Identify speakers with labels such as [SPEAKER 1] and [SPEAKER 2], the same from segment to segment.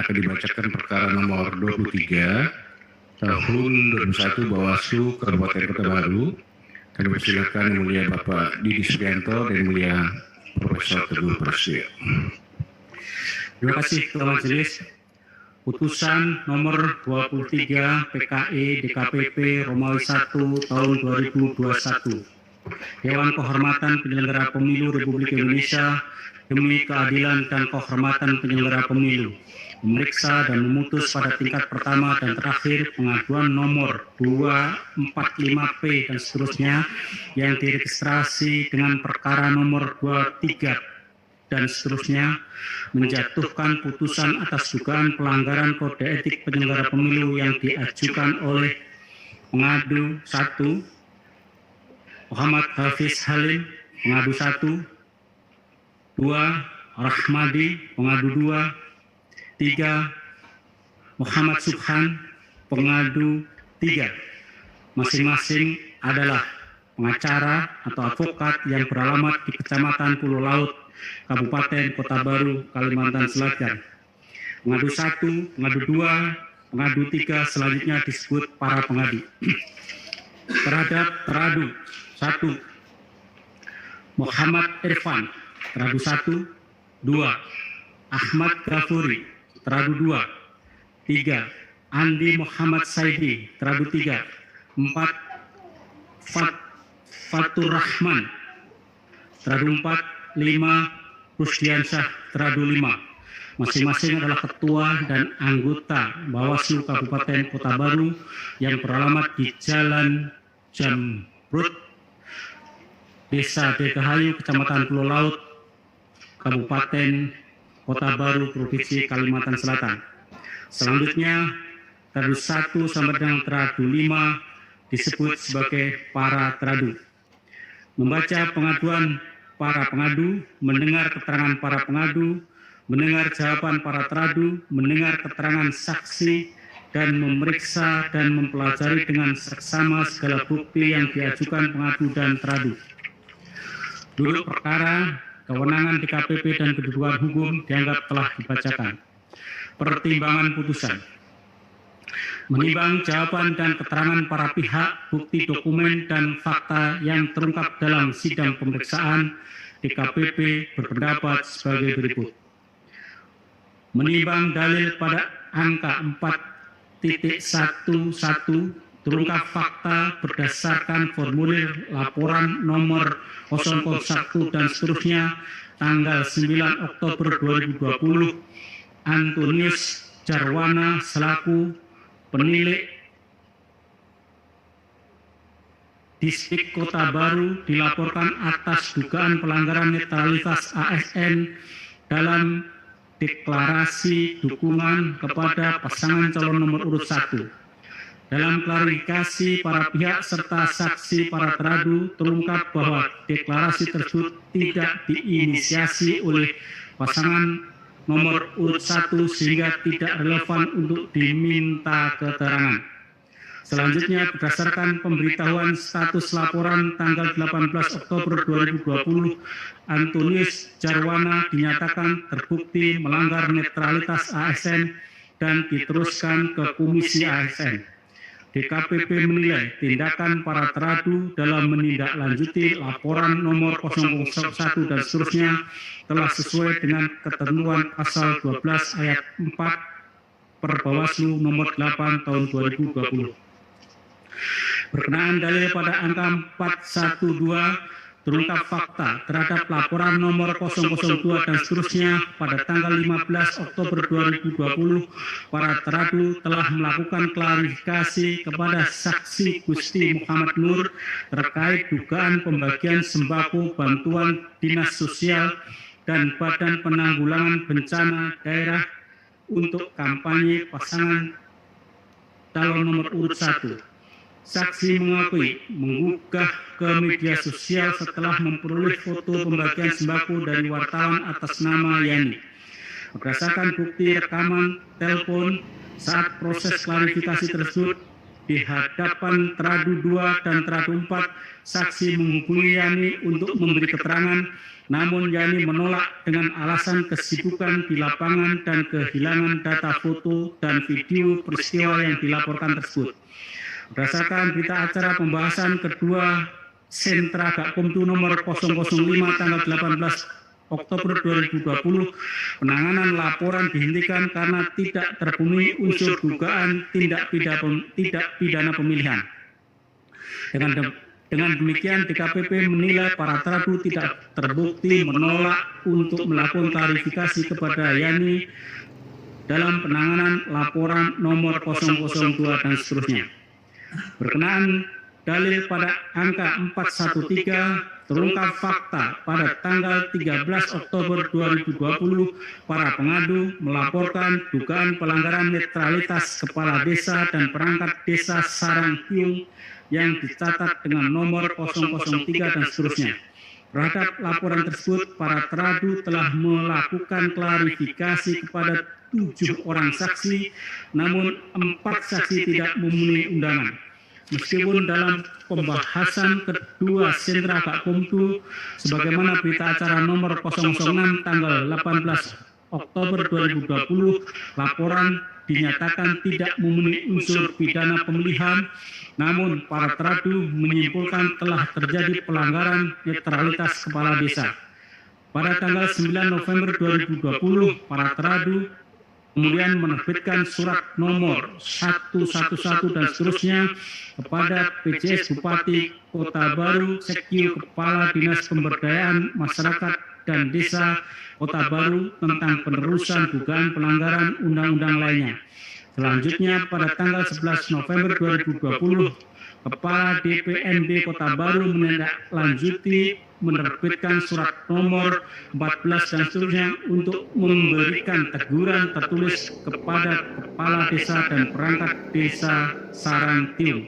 [SPEAKER 1] akan dibacakan perkara nomor 23 tahun 2021 Bawaslu Kabupaten Kota Baru. Kami persilakan Yang Mulia Bapak Didi Suprianto dan Yang Mulia Profesor Teguh Prasetyo.
[SPEAKER 2] Terima kasih Ketua Majelis. Putusan nomor 23 PKE DKPP Romawi 1 tahun 2021. Dewan Kehormatan Penyelenggara Pemilu Republik Indonesia demi keadilan dan kehormatan penyelenggara pemilu memeriksa dan memutus pada tingkat pertama dan terakhir pengaduan nomor 245P dan seterusnya yang diregistrasi dengan perkara nomor 23 dan seterusnya, menjatuhkan putusan atas dugaan pelanggaran kode etik penyelenggara pemilu yang diajukan oleh pengadu 1 Muhammad Hafiz Halim, pengadu 1, 2 Rahmadi, pengadu 2, 3 Muhammad Subhan, pengadu 3. Masing-masing adalah pengacara atau advokat yang beralamat di Kecamatan Pulau Laut, Kabupaten Kota Baru, Kalimantan Selatan. Pengadu 1, pengadu 2, pengadu 3 selanjutnya disebut para pengadu. Terhadap teradu 1 Muhammad Irfan, teradu 1, 2 Ahmad Ghafuri, teradu 2, 3 Andi Muhammad Saidi, teradu 3, 4 Fatur Rahman, teradu 4, 5 Rusdiansyah, teradu 5. Masing-masing adalah ketua dan anggota Bawaslu Kabupaten Kota Baru yang beralamat di Jalan Jamrut, Desa Degahayu, Kecamatan Pulau Laut, Kabupaten Kota Baru, Provinsi Kalimantan Selatan. Selanjutnya, teradu 1 sampai dengan teradu 5 disebut sebagai para teradu. Membaca pengaduan para pengadu, mendengar keterangan para pengadu, mendengar jawaban para teradu, mendengar keterangan saksi, dan memeriksa dan mempelajari dengan seksama segala bukti yang diajukan pengadu dan teradu. Duduk perkara, kewenangan DKPP dan kedudukan hukum dianggap telah dibacakan. Pertimbangan putusan. Menimbang jawaban dan keterangan para pihak, bukti dokumen dan fakta yang terungkap dalam sidang pemeriksaan, DKPP berpendapat sebagai berikut. Menimbang dalil pada angka 4.11 terungkap fakta berdasarkan formulir laporan nomor 001 dan seterusnya tanggal 9 Oktober 2020, Antonius Jarwana selaku penilik Distrik Kota Baru dilaporkan atas dugaan pelanggaran netralitas ASN dalam deklarasi dukungan kepada pasangan calon nomor urut 1. Dalam klarifikasi para pihak serta saksi para teradu terungkap bahwa deklarasi tersebut tidak diinisiasi oleh pasangan nomor urut 1 sehingga tidak relevan untuk diminta keterangan. Selanjutnya, berdasarkan pemberitahuan status laporan tanggal 18 Oktober 2020, Antonius Jarwana dinyatakan terbukti melanggar netralitas ASN dan diteruskan ke Komisi ASN. DKPP menilai tindakan para teradu dalam menindaklanjuti laporan nomor 001 dan seterusnya telah sesuai dengan ketentuan pasal 12 ayat 4 per Bawaslu nomor 8 tahun 2020. Berkenaan dalil pada angka 412 terungkap fakta terhadap laporan nomor 002 dan seterusnya pada tanggal 15 Oktober 2020, para teradu telah melakukan klarifikasi kepada saksi Gusti Muhammad Nur terkait dugaan pembagian sembako bantuan Dinas Sosial dan Badan Penanggulangan Bencana Daerah untuk kampanye pasangan calon nomor urut 1. Saksi mengakui menggugah ke media sosial setelah memperoleh foto pembagian sembako dari wartawan atas nama Yani. Berdasarkan bukti rekaman telepon saat proses klarifikasi tersebut, di hadapan Teradu 2 dan Teradu 4, saksi menghubungi Yani untuk memberi keterangan, namun Yani menolak dengan alasan kesibukan di lapangan dan kehilangan data foto dan video peristiwa yang dilaporkan tersebut. Berdasarkan berita acara pembahasan kedua Sentra Gakumdu nomor 005 tanggal 18 Oktober 2020, penanganan laporan dihentikan karena tidak terpenuhi unsur dugaan tindak pidana pemilihan. Dengan demikian, DKPP menilai para teradu tidak terbukti menolak untuk melakukan klarifikasi kepada Yani dalam penanganan laporan nomor 002 dan seterusnya. Berkenaan dalil pada angka 413, terungkap fakta pada tanggal 13 Oktober 2020, para pengadu melaporkan dugaan pelanggaran netralitas kepala desa dan perangkat desa Sarangtiung yang dicatat dengan nomor 003 dan seterusnya. Terhadap laporan tersebut, para teradu telah melakukan klarifikasi kepada 7 orang saksi, namun 4 saksi tidak memenuhi undangan. Meskipun dalam pembahasan kedua Sentra Gakumdu sebagaimana berita acara nomor 006 tanggal 18 Oktober 2020, laporan dinyatakan tidak memenuhi unsur pidana pemilihan, namun para teradu menyimpulkan telah terjadi pelanggaran netralitas kepala desa. Pada tanggal 9 November 2020, para teradu kemudian menerbitkan surat nomor 111 dan seterusnya kepada PJS Bupati Kota Baru, Sekju Kepala Dinas Pemberdayaan Masyarakat dan Desa Kota Baru tentang penerusan dugaan pelanggaran undang-undang lainnya. Selanjutnya, pada tanggal 11 November 2020, Kepala DPMD Kota Baru menindaklanjuti menerbitkan surat nomor 14 dan seterusnya untuk memberikan teguran tertulis kepada Kepala Desa dan Perangkat Desa Sarangtiung.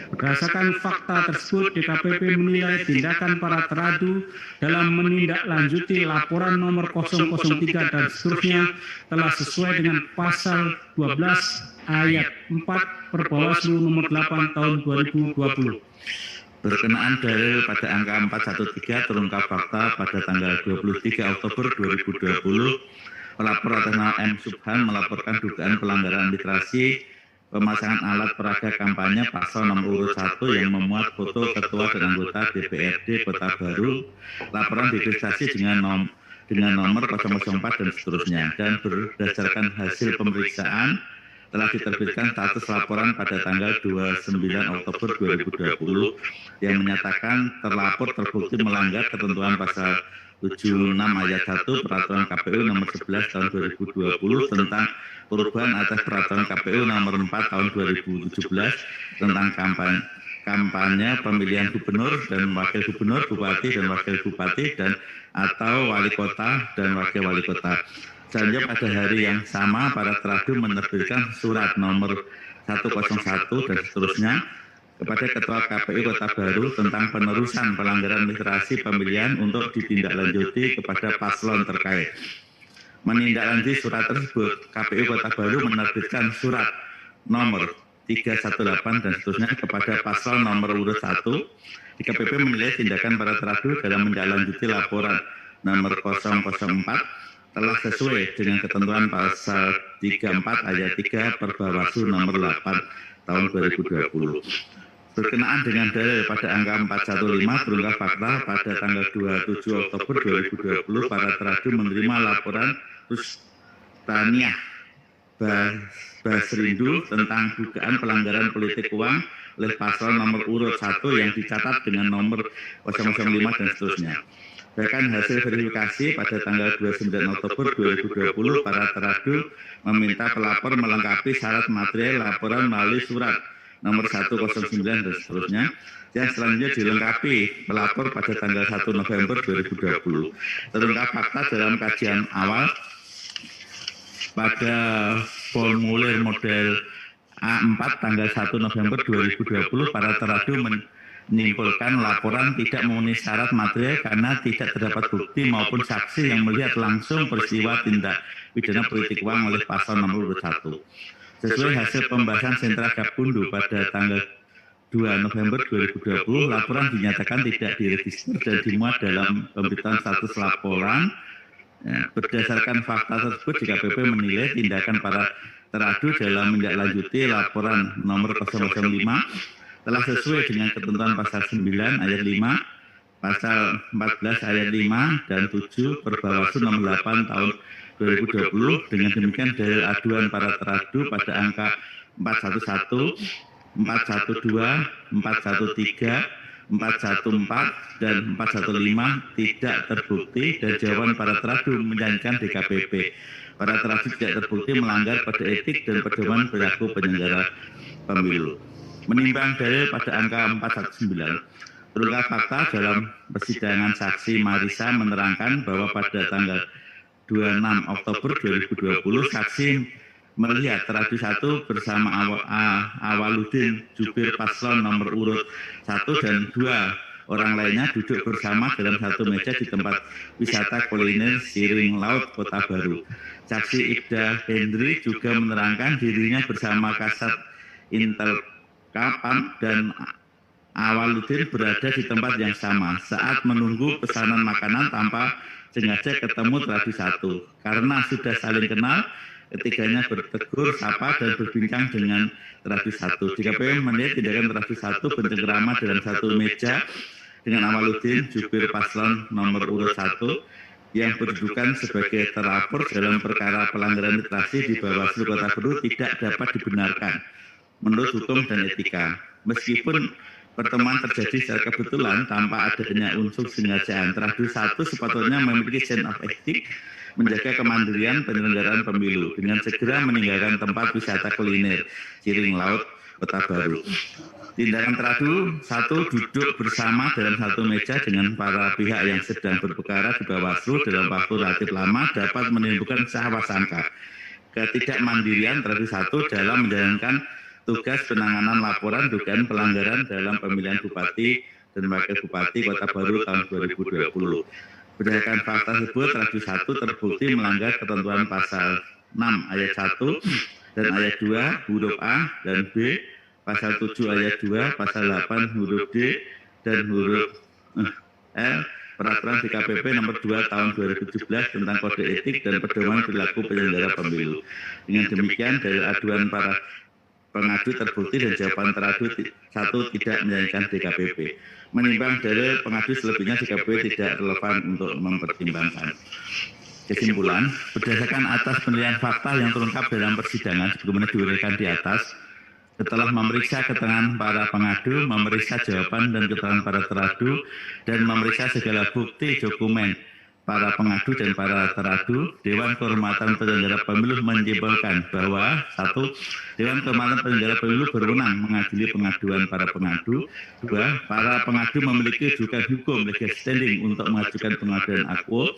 [SPEAKER 2] Berdasarkan fakta tersebut, DKPP menilai tindakan para teradu dalam menindaklanjuti laporan nomor 003 dan seterusnya telah sesuai dengan pasal 12 ayat 4 Perbawaslu nomor 8 tahun 2020.
[SPEAKER 3] Berkenaan dalil pada angka 413 terungkap fakta pada tanggal 23 Oktober 2020, pelapor atas nama M. Subhan melaporkan dugaan pelanggaran literasi pemasangan alat peraga kampanye pasal nomor urut 1 yang memuat foto ketua dan anggota DPRD Kota Baru. Laporan diregistrasi dengan nomor 004 dan seterusnya, dan berdasarkan hasil pemeriksaan telah diterbitkan status laporan pada tanggal 29 Oktober 2020 yang menyatakan terlapor terbukti melanggar ketentuan pasal 76 ayat 1 Peraturan KPU nomor 11 tahun 2020 tentang perubahan atas Peraturan KPU nomor 4 tahun 2017 tentang kampanye pemilihan gubernur dan wakil gubernur, bupati dan wakil bupati, dan atau wali kota dan wakil wali kota. Selanjutnya pada hari yang sama, para teradu menerbitkan surat nomor 101 dan seterusnya kepada Ketua KPU Kota Baru tentang penerusan pelanggaran literasi pemilihan untuk ditindaklanjuti kepada paslon terkait. Menindaklanjuti surat tersebut, KPU Kota Baru menerbitkan surat nomor 318 dan seterusnya kepada paslon nomor urut 1. DKPP menilai tindakan para teradu dalam menindaklanjuti laporan nomor 004 telah sesuai dengan ketentuan pasal 34 ayat 3 Perbawaslu nomor 8 tahun 2020. Berkenaan dengan dalil pada angka 415 terungkap fakta pada tanggal 27 Oktober 2020, para teradu menerima laporan Rustaniah Basrindu tentang dugaan pelanggaran politik uang oleh pasal nomor urut 1 yang dicatat dengan nomor 005 dan seterusnya. Bahkan hasil verifikasi pada tanggal 29 Oktober 2020, para teradu meminta pelapor melengkapi syarat material laporan melalui surat nomor 109 dan seterusnya, yang selanjutnya dilengkapi pelapor pada tanggal 1 November 2020. Terungkap fakta dalam kajian awal pada formulir model A4 tanggal 1 November 2020, para teradu menyimpulkan laporan tidak memenuhi syarat material karena tidak terdapat bukti maupun saksi yang melihat langsung peristiwa tindak pidana politik uang oleh pasal nomor 1. Sesuai hasil pembahasan Sentra Gapundu pada tanggal 2 November 2020, laporan dinyatakan tidak diregister dan dimuat dalam pemberitaan status laporan. Ya, berdasarkan fakta tersebut, DKPP menilai tindakan para teradu dalam menindaklanjuti laporan nomor 005 telah sesuai dengan ketentuan pasal 9 ayat 5, pasal 14 ayat 5 dan 7 Perbawaslu nomor 8 tahun 2020. Dengan demikian dalil aduan para teradu pada angka 411, 412, 413, 414 dan 415 tidak terbukti dan jawaban para teradu menjanjikan DKPP. Para teradu tidak terbukti melanggar kode etik dan pedoman perilaku penyelenggara pemilu. Menimbang dalil pada angka 419, terungkap fakta dalam persidangan saksi Marisa menerangkan bahwa pada tanggal 26 Oktober 2020 saksi melihat teradu 1 bersama Awaludin Jubir paslon nomor urut 1 dan 2 orang lainnya duduk bersama dalam satu meja di tempat wisata kuliner Siring Laut Kota Baru. Saksi Ibda Hendri juga menerangkan dirinya bersama Kasat Intel Kapam dan Awaludin berada di tempat yang sama saat menunggu pesanan makanan tanpa sengaja ketemu teradu 1. Karena sudah saling kenal, ketiganya bertegur, sapa, dan berbincang dengan teradu 1. DKPP menilai tindakan teradu 1 bercengkrama dalam satu meja dengan Awaludin Jubir paslon nomor urut 1 yang berkedudukan sebagai terlapor dalam perkara pelanggaran literasi di Bawaslu Kota Baru tidak dapat dibenarkan menurut hukum dan etika. Meskipun pertemuan terjadi secara kebetulan tanpa adanya unsur sengajaan, teradu 1 sepatutnya memiliki sense of ethics menjaga kemandirian penyelenggaraan pemilu dengan segera meninggalkan tempat wisata kuliner Siring Laut Kota Baru. Tindakan teradu 1 duduk bersama dalam satu meja dengan para pihak yang sedang berperkara di Bawaslu dalam waktu relatif lama dapat menimbulkan sangka ketidakmandirian teradu 1 dalam menjalankan tugas penanganan laporan dugaan pelanggaran dalam pemilihan Bupati dan Wakil Bupati Kota Baru tahun 2020. Berdasarkan fakta tersebut, teradu 1 terbukti melanggar ketentuan pasal 6 ayat 1 dan ayat 2 huruf A dan B, pasal 7 ayat 2, pasal 8 huruf D dan huruf L, Peraturan DKPP nomor 2 tahun 2017 tentang kode etik dan pedoman perilaku penyelenggara pemilu. Dengan demikian, dari aduan para pengadu terbukti dan jawaban teradu 1 tidak menjanjikan DKPP. Menimbang dalil pengadu selebihnya DKPP tidak relevan untuk mempertimbangkan. Kesimpulan, berdasarkan atas penilaian fakta yang terungkap dalam persidangan sebagaimana diuraikan di atas, setelah memeriksa keterangan para pengadu, memeriksa jawaban dan keterangan para teradu, dan memeriksa segala bukti dokumen para pengadu dan para teradu, Dewan Kehormatan Penyelenggara Pemilu menyimpulkan bahwa 1. Dewan Kehormatan Penyelenggara Pemilu berwenang mengadili pengaduan para pengadu. 2. Para pengadu memiliki rujukan hukum legal standing untuk mengajukan pengaduan akuo.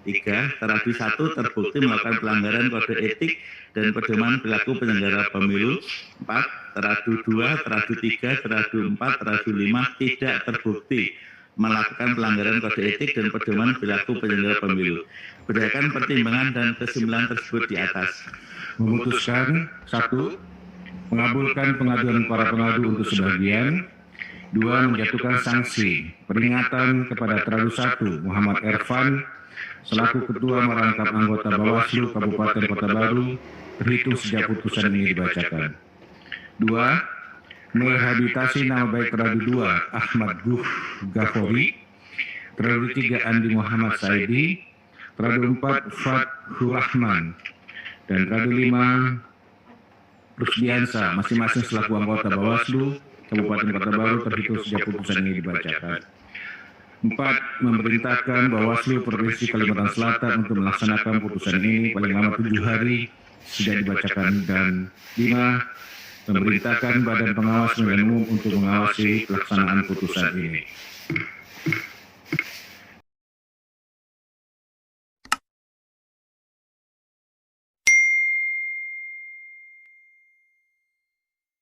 [SPEAKER 3] 3. Teradu 1 terbukti melakukan pelanggaran kode etik dan pedoman perilaku penyelenggara pemilu. 4. Teradu 2, teradu 3, teradu 4, teradu 5 tidak terbukti melakukan pelanggaran kode etik dan pedoman perilaku penyelenggara pemilu. Berdasarkan pertimbangan dan kesimpulan tersebut di atas,
[SPEAKER 1] memutuskan 1. Mengabulkan pengaduan para pengadu untuk sebagian. 2. Menjatuhkan sanksi peringatan kepada teradu 1 Muhammad Ervan selaku Ketua Merangkap Anggota Bawaslu Kabupaten Kota Baru terhitung sejak putusan ini dibacakan. 2. Merehabilitasi nama baik teradu 2 Ahmad Ghafori, teradu 3 Andi Muhammad Saidi, teradu 4 Fathur Rahman, dan teradu 5 Rusdiansa masing-masing selaku anggota Bawaslu Kabupaten Kota Baru terhitung sejak putusan ini dibacakan. 4. Memerintahkan Bawaslu Provinsi Kalimantan Selatan untuk melaksanakan putusan ini paling lama 7 hari sejak dibacakan. Dan 5. Memerintahkan Badan Pengawas Pemilihan Umum untuk mengawasi pelaksanaan putusan ini.